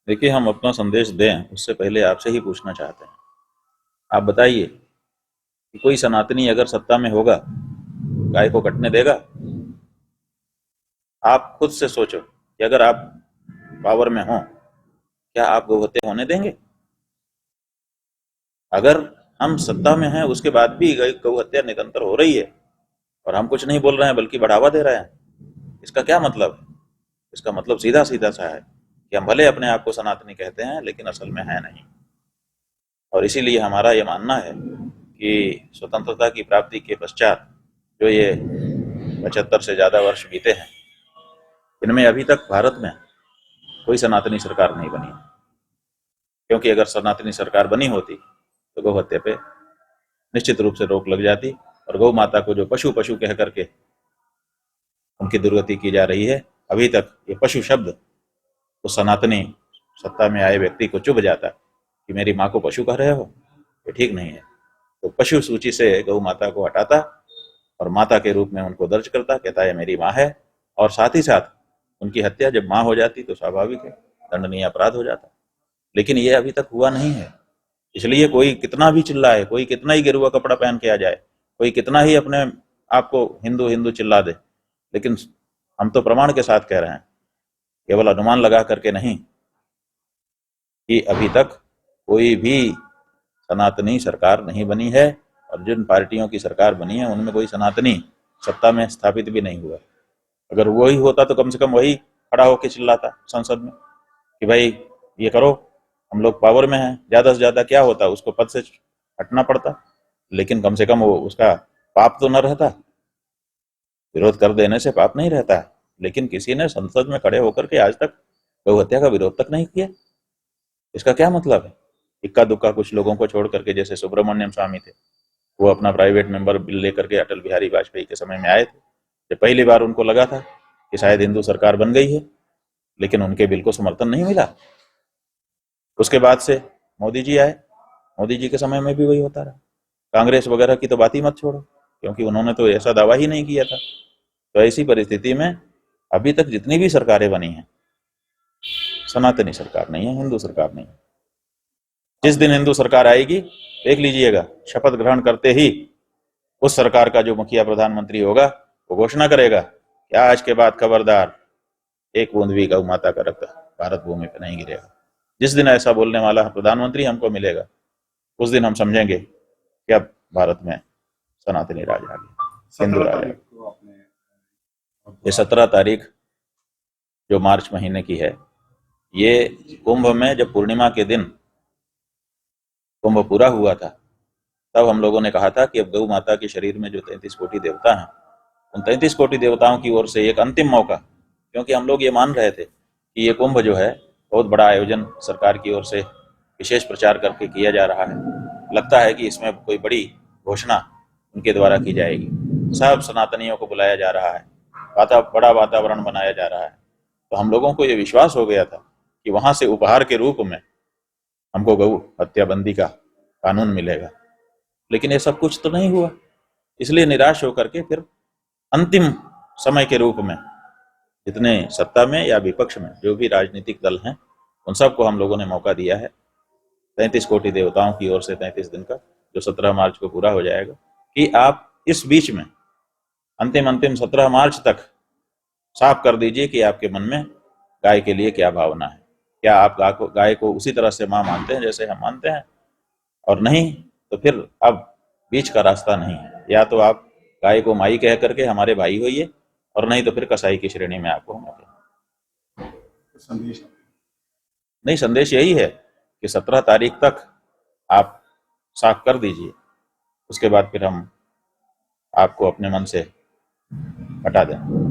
देखिए, हम अपना संदेश दें उससे पहले आपसे ही पूछना चाहते हैं। आप बताइए कि कोई सनातनी अगर सत्ता में होगा, गाय को कटने देगा? आप खुद से सोचो कि अगर आप पावर में हो, क्या आप गोहत्या होने देंगे? अगर हम सत्ता में हैं उसके बाद भी गौ हत्या निरंतर हो रही है और हम कुछ नहीं बोल रहे हैं बल्कि बढ़ावा दे रहे हैं, इसका क्या मतलब है? इसका मतलब सीधा सीधा सा है कि हम भले अपने आप को सनातनी कहते हैं लेकिन असल में है नहीं। और इसीलिए हमारा ये मानना है कि स्वतंत्रता की प्राप्ति के पश्चात जो ये 75 से ज़्यादा वर्ष बीते हैं, इनमें अभी तक भारत में कोई सनातनी सरकार नहीं बनी। क्योंकि अगर सनातनी सरकार बनी होती तो गौ हत्या पे निश्चित रूप से रोक लग जाती और गौ माता को जो पशु पशु कह करके उनकी दुर्गति की जा रही है, अभी तक ये पशु शब्द तो सनातनी सत्ता में आए व्यक्ति को चुभ जाता कि मेरी माँ को पशु कह रहे हो, ये ठीक नहीं है। तो पशु सूची से गौ माता को हटाता और माता के रूप में उनको दर्ज करता, कहता है मेरी माँ है। और साथ ही साथ उनकी हत्या जब माँ हो जाती तो स्वाभाविक है, दंडनीय अपराध हो जाता। लेकिन ये अभी तक हुआ नहीं है। इसलिए कोई कितना भी चिल्लाए, कोई कितना ही गेरुआ कपड़ा पहन के आ जाए, कोई कितना ही अपने आप को हिंदू हिंदू चिल्ला दे, लेकिन हम तो प्रमाण के साथ कह रहे हैं, केवल अनुमान लगा करके नहीं, कि अभी तक कोई भी सनातनी सरकार नहीं बनी है। और जिन पार्टियों की सरकार बनी है उनमें कोई सनातनी सत्ता में स्थापित भी नहीं हुआ। अगर वही होता तो कम से कम वही खड़ा होकर चिल्लाता संसद में कि भाई ये करो, हम लोग पावर में हैं। ज्यादा से ज्यादा क्या होता, उसको पद से हटना पड़ता, लेकिन कम से कम वो उसका पाप तो न रहता। विरोध कर देने से पाप नहीं रहता है, लेकिन किसी ने संसद में खड़े होकर के आज तक गौ हत्या का विरोध तक नहीं किया। इसका क्या मतलब है? इक्का दुक्का कुछ लोगों को छोड़ करके, जैसे सुब्रमण्यम स्वामी थे, वो अपना प्राइवेट मेंबर बिल लेकर के अटल बिहारी वाजपेयी के समय में आए थे। जब पहली बार उनको लगा था कि शायद हिंदू सरकार बन गई है, लेकिन उनके बिल को समर्थन नहीं मिला। उसके बाद से मोदी जी आए, मोदी जी के समय में भी वही होता रहा। कांग्रेस वगैरह की तो बात ही मत छोड़ो, क्योंकि उन्होंने तो ऐसा दावा ही नहीं किया था। तो ऐसी परिस्थिति में अभी तक जितनी भी सरकारें बनी हैं, सनातनी सरकार नहीं है, हिंदू सरकार नहीं है। जिस दिन हिंदू सरकार आएगी, देख लीजिएगा, शपथ ग्रहण करते ही उस सरकार का जो मुखिया प्रधानमंत्री होगा वो घोषणा करेगा कि आज के बाद खबरदार, एक बूंद भी गौ माता का रक्त भारत भूमि पर नहीं गिरेगा। जिस दिन ऐसा बोलने वाला प्रधानमंत्री हमको मिलेगा, उस दिन हम समझेंगे कि अब भारत में सनातनी राज आ गया, हिंदू राज आ गया। ये 17 तारीख जो मार्च महीने की है, ये कुंभ में जब पूर्णिमा के दिन कुंभ पूरा हुआ था, तब हम लोगों ने कहा था कि अब गौ माता के शरीर में जो 33 कोटि देवता हैं, उन 33 कोटि देवताओं की ओर से एक अंतिम मौका, क्योंकि हम लोग ये मान रहे थे कि ये कुंभ जो है बहुत बड़ा आयोजन सरकार की ओर से विशेष प्रचार करके किया जा रहा है, लगता है कि इसमें कोई बड़ी घोषणा उनके द्वारा की जाएगी, सब सनातनियों को बुलाया जा रहा है, बड़ा वातावरण बनाया जा रहा है। तो हम लोगों को ये विश्वास हो गया था कि वहां से उपहार के रूप में हमको गौ हत्या बंदी का कानून मिलेगा, लेकिन ये सब कुछ तो नहीं हुआ। इसलिए निराश होकर के फिर अंतिम समय के रूप में जितने सत्ता में या विपक्ष में जो भी राजनीतिक दल हैं, उन सबको हम लोगों ने मौका दिया है 33 कोटि देवताओं की ओर से 33 दिन का, जो 17 मार्च को पूरा हो जाएगा, कि आप इस बीच में अंतिम 17 मार्च तक साफ कर दीजिए कि आपके मन में गाय के लिए क्या भावना है। क्या आप गाय को उसी तरह से माँ मानते हैं जैसे हम मानते हैं? और नहीं तो फिर अब बीच का रास्ता नहीं है, या तो आप गाय को माई कह करके हमारे भाई होइए, और नहीं तो फिर कसाई की श्रेणी में आपको होना चाहिए। नहीं, संदेश यही है कि 17 तारीख तक आप साफ कर दीजिए, उसके बाद फिर हम आपको अपने मन से हटा दें।